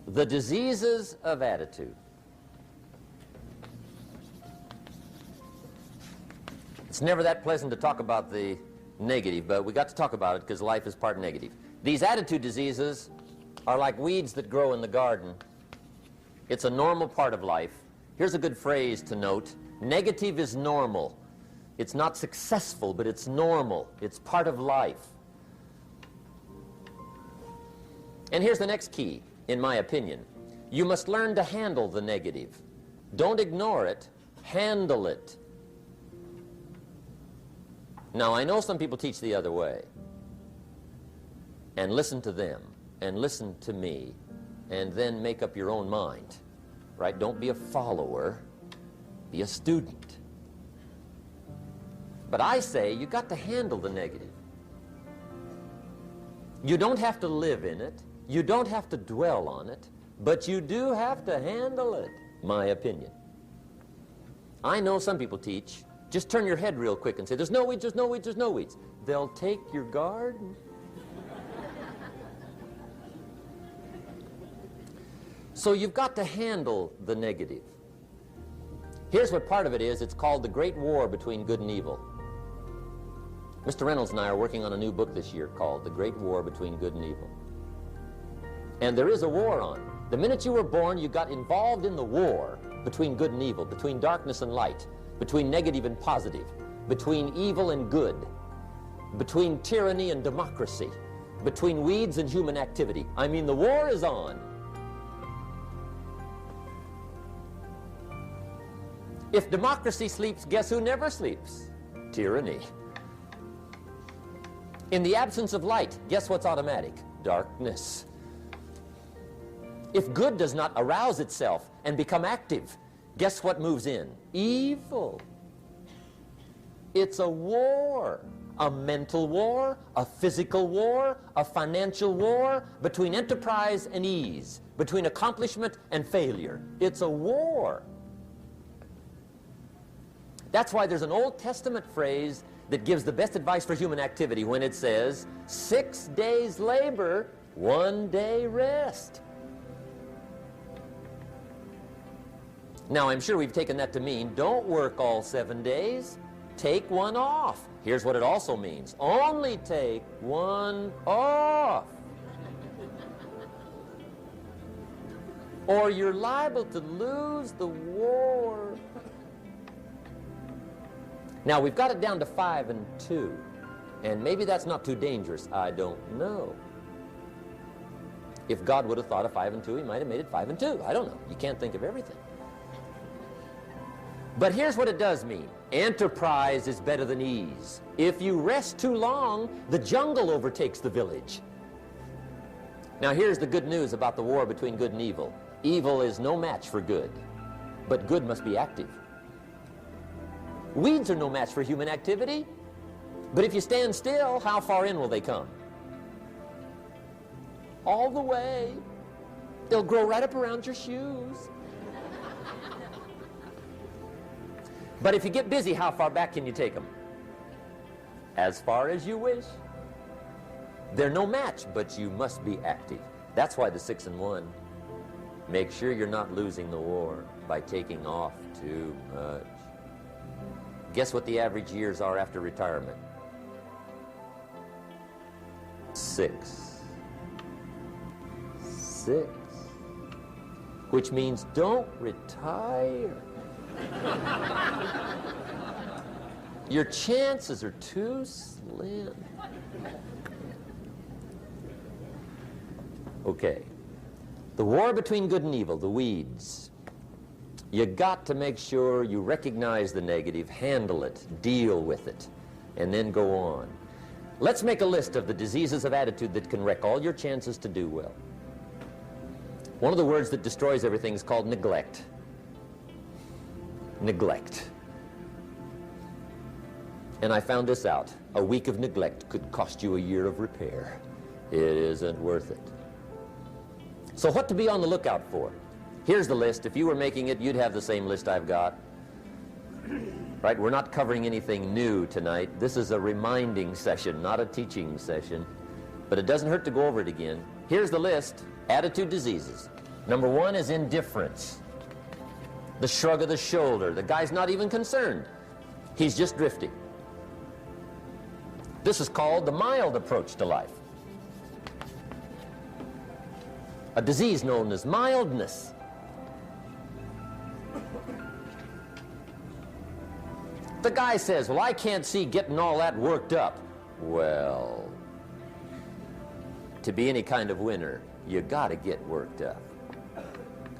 The diseases of attitude. It's never that pleasant to talk about the negative, but we got to talk about it because life is part negative. These attitude diseases are like weeds that grow in the garden. It's a normal part of life. Here's a good phrase to note. Negative is normal. It's not successful, but it's normal. It's part of life. And here's the next key, in my opinion. You must learn to handle the negative. Don't ignore it. Handle it. Now, I know some people teach the other way. And listen to them, and listen to me, and then make up your own mind. Right? Don't be a follower. Be a student. But I say you got to handle the negative. You don't have to live in it. You don't have to dwell on it. But you do have to handle it, my opinion. I know some people teach, just turn your head real quick and say, there's no weeds, there's no weeds, there's no weeds. They'll take your garden. So you've got to handle the negative. Here's what part of it is. It's called the Great War Between Good and Evil. Mr. Reynolds and I are working on a new book this year called The Great War Between Good and Evil. And there is a war on. The minute you were born, you got involved in the war between good and evil, between darkness and light, between negative and positive, between evil and good, between tyranny and democracy, between weeds and human activity. I mean, the war is on. If democracy sleeps, guess who never sleeps? Tyranny. In the absence of light, guess what's automatic? Darkness. If good does not arouse itself and become active, guess what moves in? Evil. It's a war. A mental war, a physical war, a financial war, between enterprise and ease, between accomplishment and failure. It's a war. That's why there's an Old Testament phrase that gives the best advice for human activity when it says, 6 days labor, 1 day rest. Now, I'm sure we've taken that to mean don't work all 7 days. Take one off. Here's what it also means. Only take one off. Or you're liable to lose the war. Now, we've got it down to 5 and 2. And maybe that's not too dangerous. I don't know. If God would have thought of 5 and 2, he might have made it 5 and 2. I don't know. You can't think of everything. But here's what it does mean. Enterprise is better than ease. If you rest too long, the jungle overtakes the village. Now, here's the good news about the war between good and evil. Evil is no match for good, but good must be active. Weeds are no match for human activity, but if you stand still, how far in will they come? All the way. They'll grow right up around your shoes. But if you get busy, how far back can you take them? As far as you wish. They're no match, but you must be active. That's why the 6 and 1. Make sure you're not losing the war by taking off too much. Guess what the average years are after retirement? 6. 6. Which means don't retire. Your chances are too slim. Okay. The war between good and evil, the weeds. You got to make sure you recognize the negative, handle it, deal with it, and then go on. Let's make a list of the diseases of attitude that can wreck all your chances to do well. One of the words that destroys everything is called neglect. Neglect. And I found this out. A week of neglect could cost you a year of repair. It isn't worth it. So what to be on the lookout for? Here's the list. If you were making it, you'd have the same list I've got. Right? We're not covering anything new tonight. This is a reminding session, not a teaching session. But it doesn't hurt to go over it again. Here's the list. Attitude diseases. Number 1 is indifference. The shrug of the shoulder. The guy's not even concerned. He's just drifting. This is called the mild approach to life. A disease known as mildness. The guy says, well, I can't see getting all that worked up. Well, to be any kind of winner, you got to get worked up.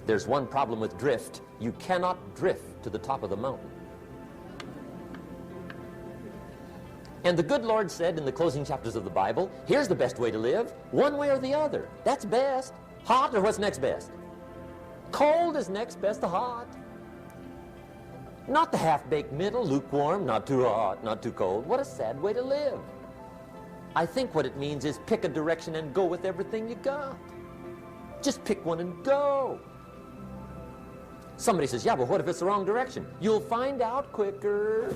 There's one problem with drift. You cannot drift to the top of the mountain. And the good Lord said in the closing chapters of the Bible, here's the best way to live, one way or the other. That's best. Hot or what's next best? Cold is next best to hot. Not the half-baked middle, lukewarm, not too hot, not too cold. What a sad way to live. I think what it means is pick a direction and go with everything you got. Just pick one and go. Somebody says, yeah, but what if it's the wrong direction? You'll find out quicker.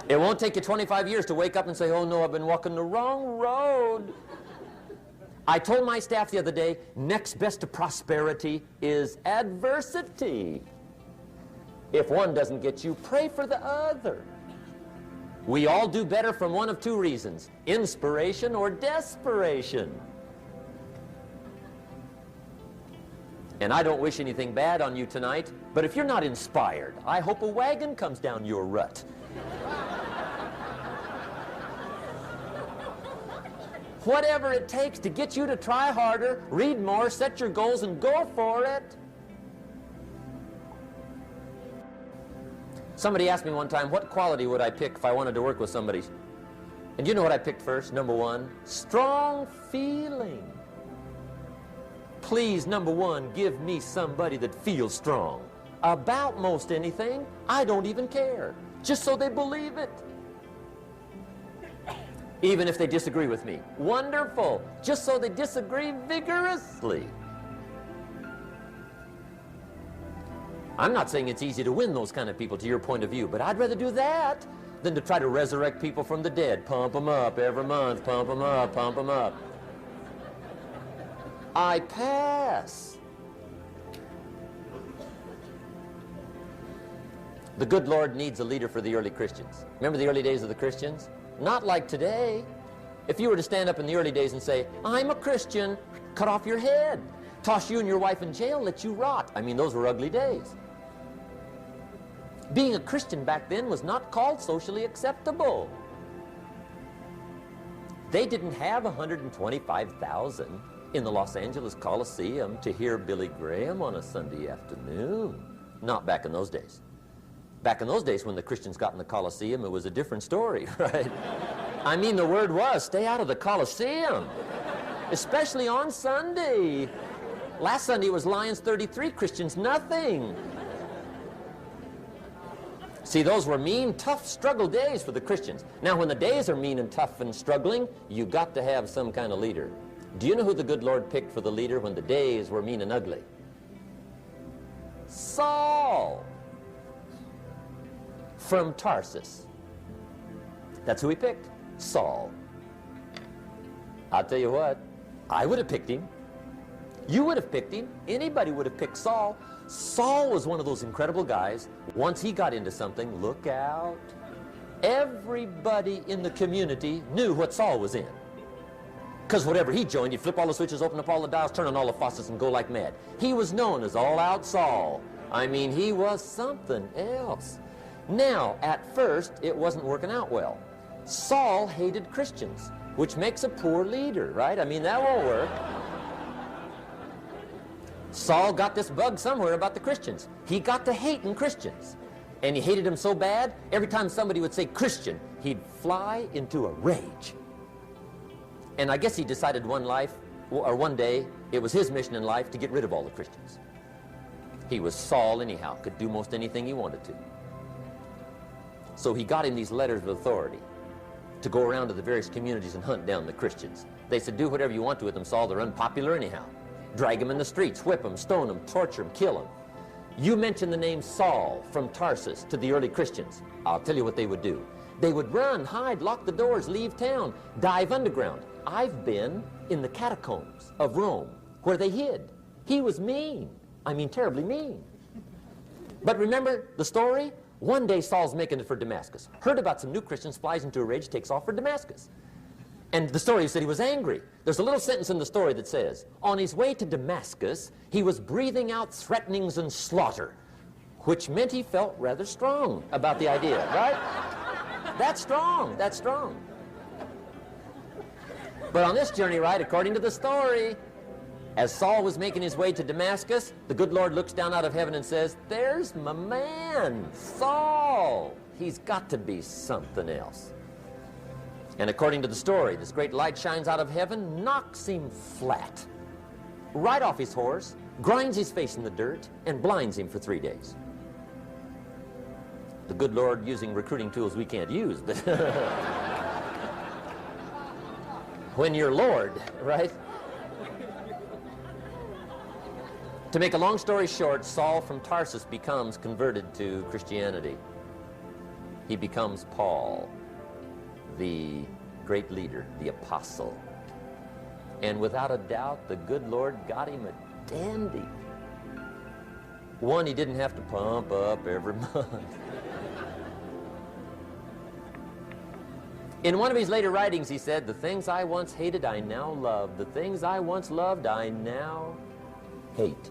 It won't take you 25 years to wake up and say, oh no, I've been walking the wrong road. I told my staff the other day, next best to prosperity is adversity. If one doesn't get you, pray for the other. We all do better from one of 2 reasons, inspiration or desperation. And I don't wish anything bad on you tonight, but if you're not inspired, I hope a wagon comes down your rut. Whatever it takes to get you to try harder, read more, set your goals, and go for it. Somebody asked me one time, what quality would I pick if I wanted to work with somebody? And you know what I picked first? Number 1, strong feeling. Please, number 1, give me somebody that feels strong. About most anything, I don't even care. Just so they believe it. Even if they disagree with me. Wonderful. Just so they disagree vigorously. I'm not saying it's easy to win those kind of people to your point of view, but I'd rather do that than to try to resurrect people from the dead. Pump them up every month, pump them up, pump them up. I pass. The good Lord needs a leader for the early Christians. Remember the early days of the Christians? Not like today. If you were to stand up in the early days and say, I'm a Christian, cut off your head, toss you and your wife in jail, let you rot. I mean, those were ugly days. Being a Christian back then was not called socially acceptable. They didn't have 125,000 in the Los Angeles Coliseum to hear Billy Graham on a Sunday afternoon. Not back in those days. Back in those days when the Christians got in the Coliseum, it was a different story, right? I mean, the word was, stay out of the Coliseum, especially on Sunday. Last Sunday was Lions 33, Christians nothing. See, those were mean, tough struggle days for the Christians. Now, when the days are mean and tough and struggling, you got to have some kind of leader. Do you know who the good Lord picked for the leader when the days were mean and ugly? Saul from Tarsus. That's who he picked, Saul. I'll tell you what, I would have picked him. You would have picked him. Anybody would have picked Saul. Saul was one of those incredible guys. Once he got into something, look out. Everybody in the community knew what Saul was in. Because whatever he joined, he'd flip all the switches, open up all the dials, turn on all the faucets, and go like mad. He was known as All-Out Saul. I mean, he was something else. Now, at first, it wasn't working out well. Saul hated Christians, which makes a poor leader, right? I mean, that won't work. Saul got this bug somewhere about the Christians. He got to hating Christians. And he hated them so bad, every time somebody would say Christian, he'd fly into a rage. And I guess he decided one day, it was his mission in life to get rid of all the Christians. He was Saul anyhow, could do most anything he wanted to. So he got him these letters of authority to go around to the various communities and hunt down the Christians. They said, do whatever you want to with them, Saul, they're unpopular anyhow. Drag them in the streets, whip them, stone them, torture them, kill them. You mention the name Saul from Tarsus to the early Christians, I'll tell you what they would do. They would run, hide, lock the doors, leave town, dive underground. I've been in the catacombs of Rome where they hid. He was mean. I mean, terribly mean. But remember the story? One day Saul's making it for Damascus. Heard about some new Christians, flies into a rage, takes off for Damascus. And the story said he was angry. There's a little sentence in the story that says, on his way to Damascus, he was breathing out threatenings and slaughter, which meant he felt rather strong about the idea, right? That's strong, that's strong. But on this journey, right, according to the story, as Saul was making his way to Damascus, the good Lord looks down out of heaven and says, there's my man, Saul. He's got to be something else. And according to the story, this great light shines out of heaven, knocks him flat, right off his horse, grinds his face in the dirt, and blinds him for 3 days. The good Lord using recruiting tools we can't use, but when you're Lord, right? To make a long story short, Saul from Tarsus becomes converted to Christianity. He becomes Paul, the great leader, the apostle. And without a doubt, the good Lord got him a dandy. One he didn't have to pump up every month. In one of his later writings, he said, the things I once hated, I now love. The things I once loved, I now hate.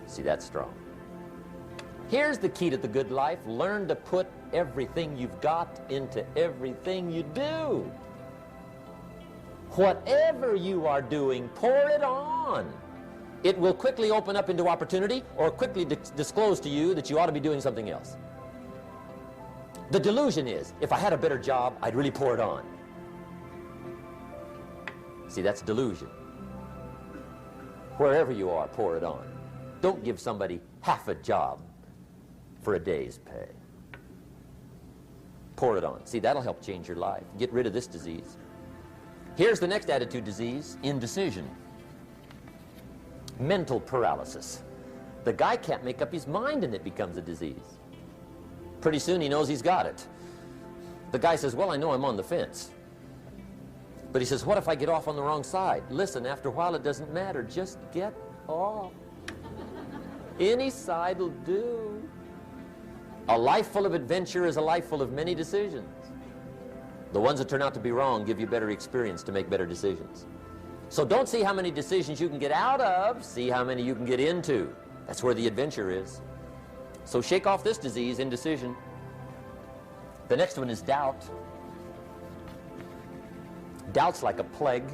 See, that's strong. Here's the key to the good life. Learn to put everything you've got into everything you do. Whatever you are doing, pour it on. It will quickly open up into opportunity or quickly disclose to you that you ought to be doing something else. The delusion is, if I had a better job, I'd really pour it on. See, that's delusion. Wherever you are, pour it on. Don't give somebody half a job for a day's pay. Pour it on. See, that'll help change your life. Get rid of this disease. Here's the next attitude disease, indecision. Mental paralysis. The guy can't make up his mind and it becomes a disease. Pretty soon he knows he's got it. The guy says, well, I know I'm on the fence. But he says, what if I get off on the wrong side? Listen, after a while it doesn't matter. Just get off. Any side will do. A life full of adventure is a life full of many decisions. The ones that turn out to be wrong give you better experience to make better decisions. So don't see how many decisions you can get out of, see how many you can get into. That's where the adventure is. So shake off this disease, indecision. The next one is doubt. Doubt's like a plague,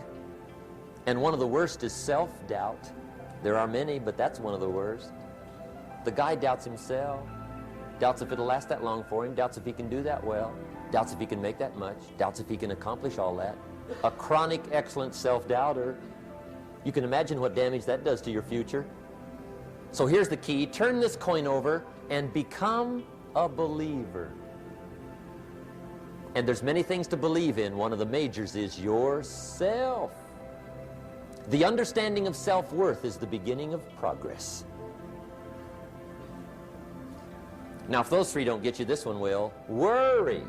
and one of the worst is self-doubt. There are many, but that's one of the worst. The guy doubts himself, doubts if it'll last that long for him, doubts if he can do that well, doubts if he can make that much, doubts if he can accomplish all that. A chronic, excellent self-doubter. You can imagine what damage that does to your future. So here's the key. Turn this coin over and become a believer. And there's many things to believe in. One of the majors is yourself. The understanding of self-worth is the beginning of progress. Now, if those three don't get you, this one will. Worry.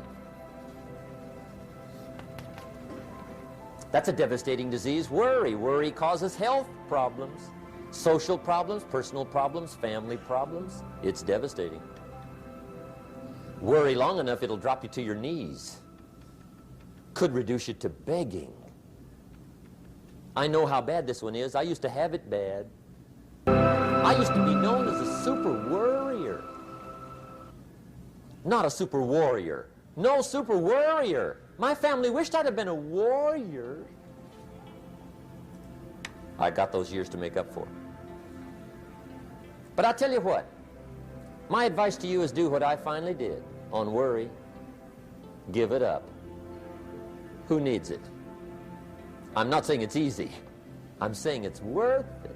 That's a devastating disease. Worry. Worry causes health problems, social problems, personal problems, family problems. It's devastating. Worry long enough, it'll drop you to your knees. Could reduce you to begging. I know how bad this one is. I used to have it bad. I used to be known as a super worrier. Not a super warrior. No, super worrier. My family wished I'd have been a warrior. I got those years to make up for. But I'll tell you what. My advice to you is do what I finally did on worry. Give it up. Who needs it? I'm not saying it's easy. I'm saying it's worth it.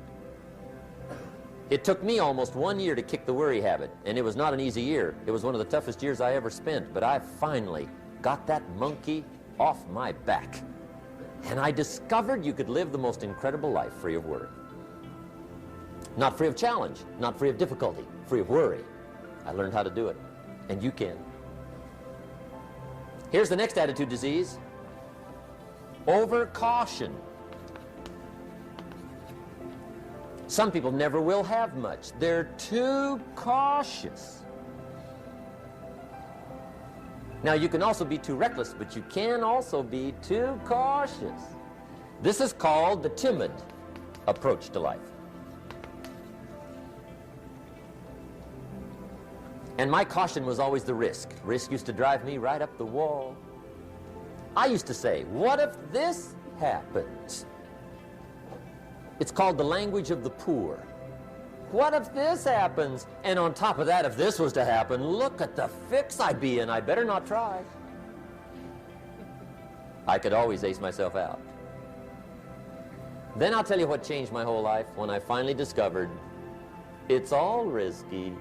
It took me almost 1 year to kick the worry habit, and it was not an easy year. It was one of the toughest years I ever spent, but I finally got that monkey off my back. And I discovered you could live the most incredible life free of worry. Not free of challenge, not free of difficulty, free of worry. I learned how to do it, and you can. Here's the next attitude disease. Over-caution. Some people never will have much. They're too cautious. Now, you can also be too reckless, but you can also be too cautious. This is called the timid approach to life. And my caution was always the risk. Risk used to drive me right up the wall. I used to say, what if this happens? It's called the language of the poor. What if this happens? And on top of that, if this was to happen, look at the fix I'd be in. I better not try. I could always ace myself out. Then I'll tell you what changed my whole life when I finally discovered it's all risky.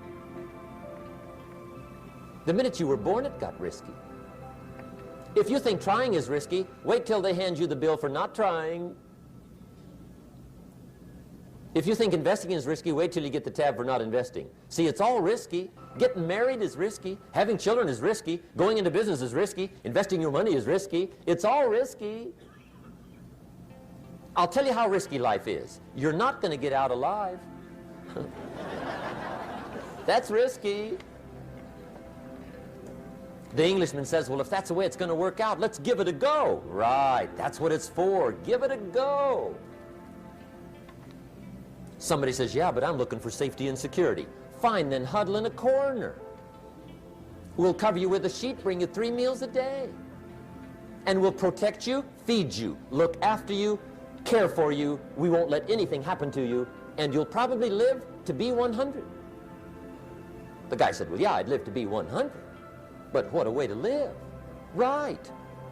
The minute you were born, it got risky. If you think trying is risky, wait till they hand you the bill for not trying. If you think investing is risky, wait till you get the tab for not investing. See, it's all risky. Getting married is risky. Having children is risky. Going into business is risky. Investing your money is risky. It's all risky. I'll tell you how risky life is. You're not going to get out alive. That's risky. The Englishman says, well, if that's the way it's going to work out, let's give it a go. Right, that's what it's for. Give it a go. Somebody says, yeah, but I'm looking for safety and security. Fine, then huddle in a corner. We'll cover you with a sheet, bring you 3 meals a day. And we'll protect you, feed you, look after you, care for you. We won't let anything happen to you, and you'll probably live to be 100. The guy said, well, yeah, I'd live to be 100. But what a way to live. Right.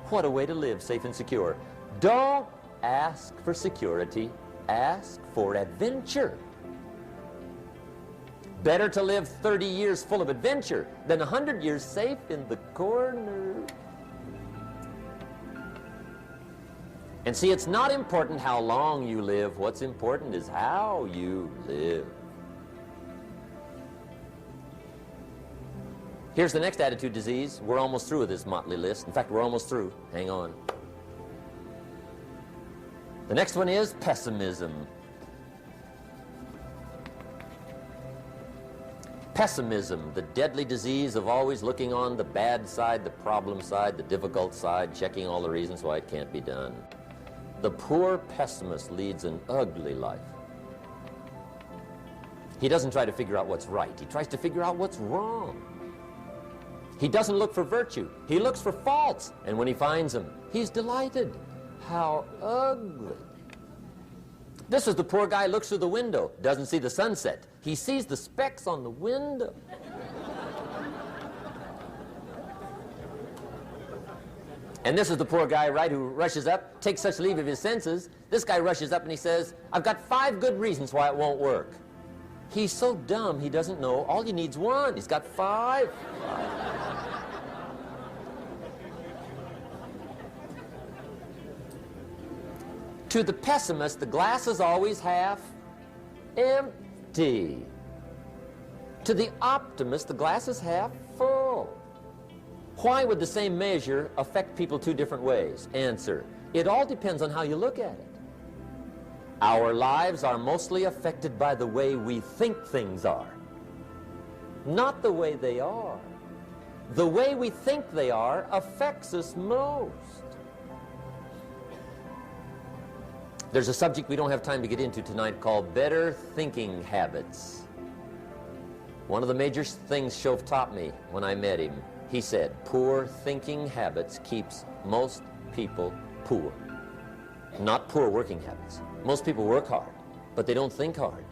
What a way to live, safe and secure. Don't ask for security. Ask for adventure. Better to live 30 years full of adventure than 100 years safe in the corner. And see, it's not important how long you live. What's important is how you live. Here's the next attitude disease. We're almost through with this motley list. In fact, we're almost through. Hang on. The next one is pessimism. Pessimism, the deadly disease of always looking on the bad side, the problem side, the difficult side, checking all the reasons why it can't be done. The poor pessimist leads an ugly life. He doesn't try to figure out what's right. He tries to figure out what's wrong. He doesn't look for virtue. He looks for faults. And when he finds them, he's delighted. How ugly. This is the poor guy who looks through the window, doesn't see the sunset. He sees the specks on the window. And this is the poor guy, right, who rushes up, takes such leave of his senses. This guy rushes up and he says, I've got 5 good reasons why it won't work. He's so dumb he doesn't know. All he needs 1. He's got 5. To the pessimist, the glass is always half empty. To the optimist, the glass is half full. Why would the same measure affect people 2 different ways? Answer, it all depends on how you look at it. Our lives are mostly affected by the way we think things are, not the way they are. The way we think they are affects us most. There's a subject we don't have time to get into tonight called better thinking habits. One of the major things Shove taught me when I met him, he said, poor thinking habits keeps most people poor. Not poor working habits. Most people work hard, but they don't think hard.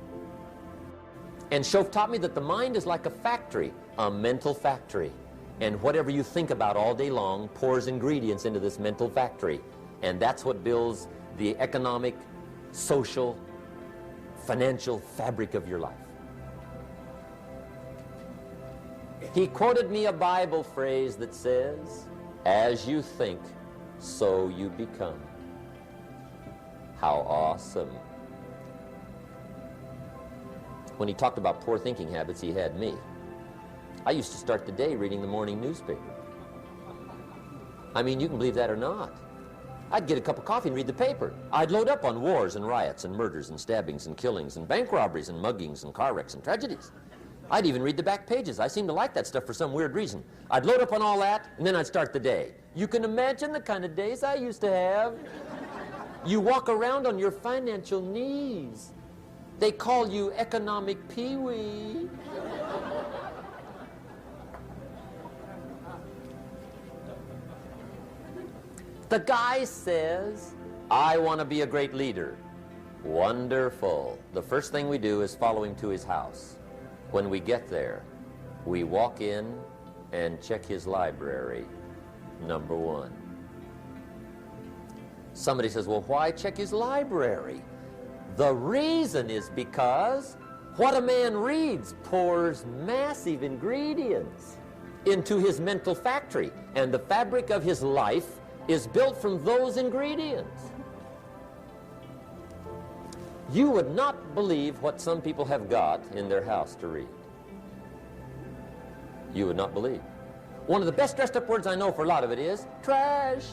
And Shove taught me that the mind is like a factory, a mental factory. And whatever you think about all day long pours ingredients into this mental factory. And that's what builds the economic, social, financial fabric of your life. He quoted me a Bible phrase that says, as you think, so you become. How awesome. When he talked about poor thinking habits, he had me. I used to start the day reading the morning newspaper. I mean, you can believe that or not. I'd get a cup of coffee and read the paper. I'd load up on wars and riots and murders and stabbings and killings and bank robberies and muggings and car wrecks and tragedies. I'd even read the back pages. I seem to like that stuff for some weird reason. I'd load up on all that, and then I'd start the day. You can imagine the kind of days I used to have. You walk around on your financial knees. They call you economic peewee. The guy says, I want to be a great leader. Wonderful. The first thing we do is follow him to his house. When we get there, we walk in and check his library, number 1. Somebody says, well, why check his library? The reason is because what a man reads pours massive ingredients into his mental factory, and the fabric of his life is built from those ingredients. You would not believe what some people have got in their house to read. You would not believe. One of the best dressed up words I know for a lot of it is trash.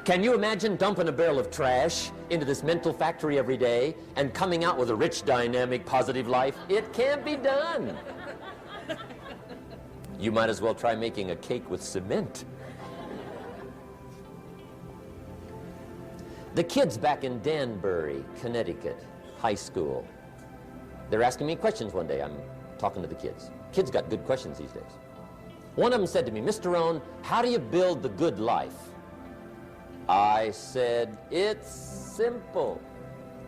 Can you imagine dumping a barrel of trash into this mental factory every day and coming out with a rich, dynamic, positive life? It can't be done. You might as well try making a cake with cement. The kids back in Danbury, Connecticut, high school, they're asking me questions one day. I'm talking to the kids. Kids got good questions these days. One of them said to me, Mr. Rohn, how do you build the good life? I said, it's simple.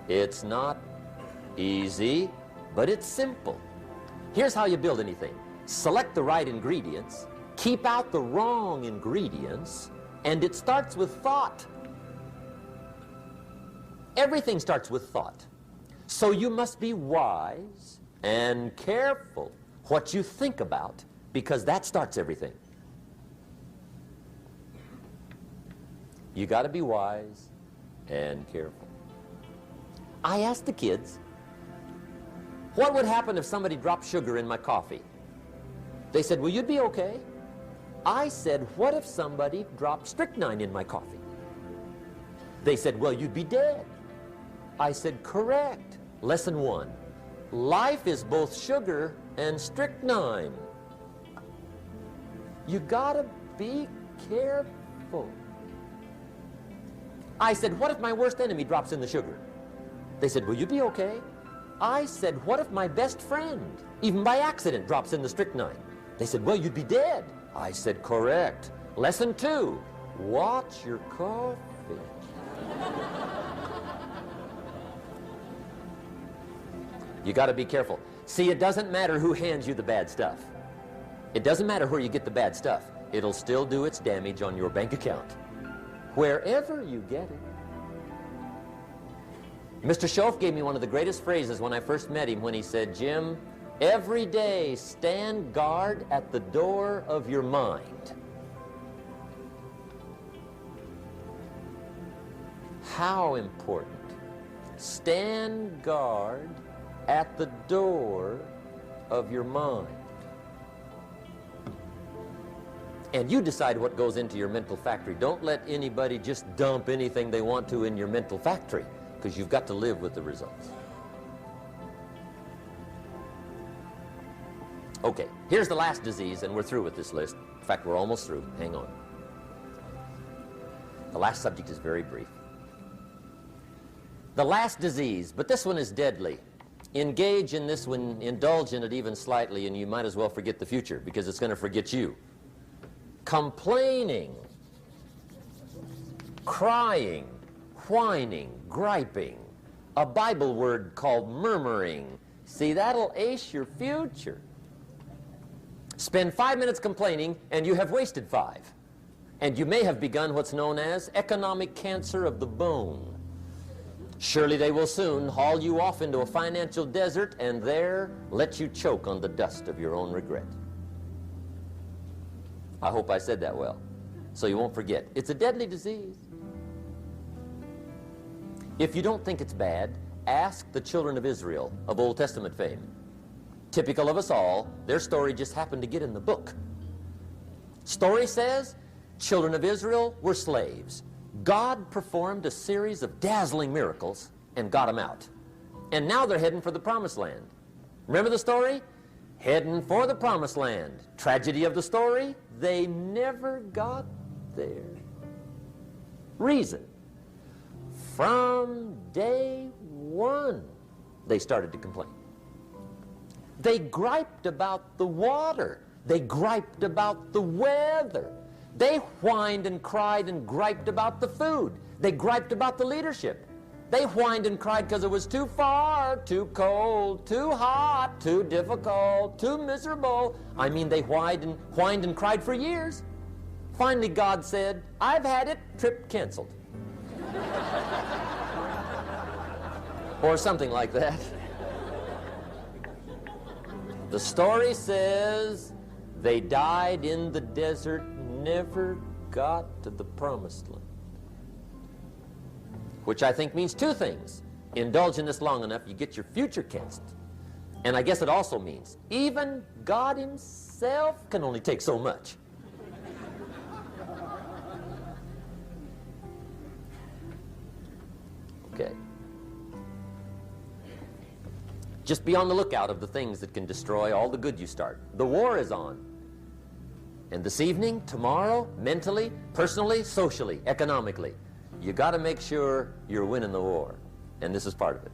It's not easy, but it's simple. Here's how you build anything. Select the right ingredients, keep out the wrong ingredients, and it starts with thought. Everything starts with thought. So you must be wise and careful what you think about, because that starts everything. You got to be wise and careful. I asked the kids, what would happen if somebody dropped sugar in my coffee? They said, well, you'd be okay. I said, what if somebody dropped strychnine in my coffee? They said, well, you'd be dead. I said, correct. Lesson 1. Life is both sugar and strychnine. You gotta be careful. I said, what if my worst enemy drops in the sugar? They said, will you be okay? I said, what if my best friend, even by accident, drops in the strychnine? They said, well, you'd be dead. I said, correct. Lesson 2, watch your coffee. You got to be careful. See, it doesn't matter who hands you the bad stuff. It doesn't matter where you get the bad stuff. It'll still do its damage on your bank account, wherever you get it. Mr. Schoaf gave me one of the greatest phrases when I first met him when he said, Jim, every day stand guard at the door of your mind. How important. Stand guard at the door of your mind. And you decide what goes into your mental factory. Don't let anybody just dump anything they want to in your mental factory, because you've got to live with the results. Okay, here's the last disease, and we're through with this list. In fact, we're almost through. Hang on. The last subject is very brief. The last disease, but this one is deadly. Engage in this one, indulge in it even slightly, and you might as well forget the future, because it's going to forget you. Complaining, crying, whining, griping, a Bible word called murmuring. See, that'll ace your future. Spend 5 minutes complaining, and you have wasted 5. And you may have begun what's known as economic cancer of the bone. Surely they will soon haul you off into a financial desert and there let you choke on the dust of your own regret. I hope I said that well, so you won't forget. It's a deadly disease. If you don't think it's bad, ask the children of Israel of Old Testament fame. Typical of us all, their story just happened to get in the book. Story says, children of Israel were slaves. God performed a series of dazzling miracles and got them out. And now they're heading for the promised land. Remember the story? Heading for the promised land. Tragedy of the story, they never got there. Reason. From day one, they started to complain. They griped about the water. They griped about the weather. They whined and cried and griped about the food. They griped about the leadership. They whined and cried because it was too far, too cold, too hot, too difficult, too miserable. I mean, they whined and cried for years. Finally, God said, I've had it, trip canceled. Or something like that. The story says they died in the desert, never got to the promised land. Which I think means 2 things. Indulge in this long enough, you get your future canceled. And I guess it also means even God himself can only take so much. Okay. Just be on the lookout of the things that can destroy all the good you start. The war is on. And this evening, tomorrow, mentally, personally, socially, economically, you got to make sure you're winning the war. And this is part of it.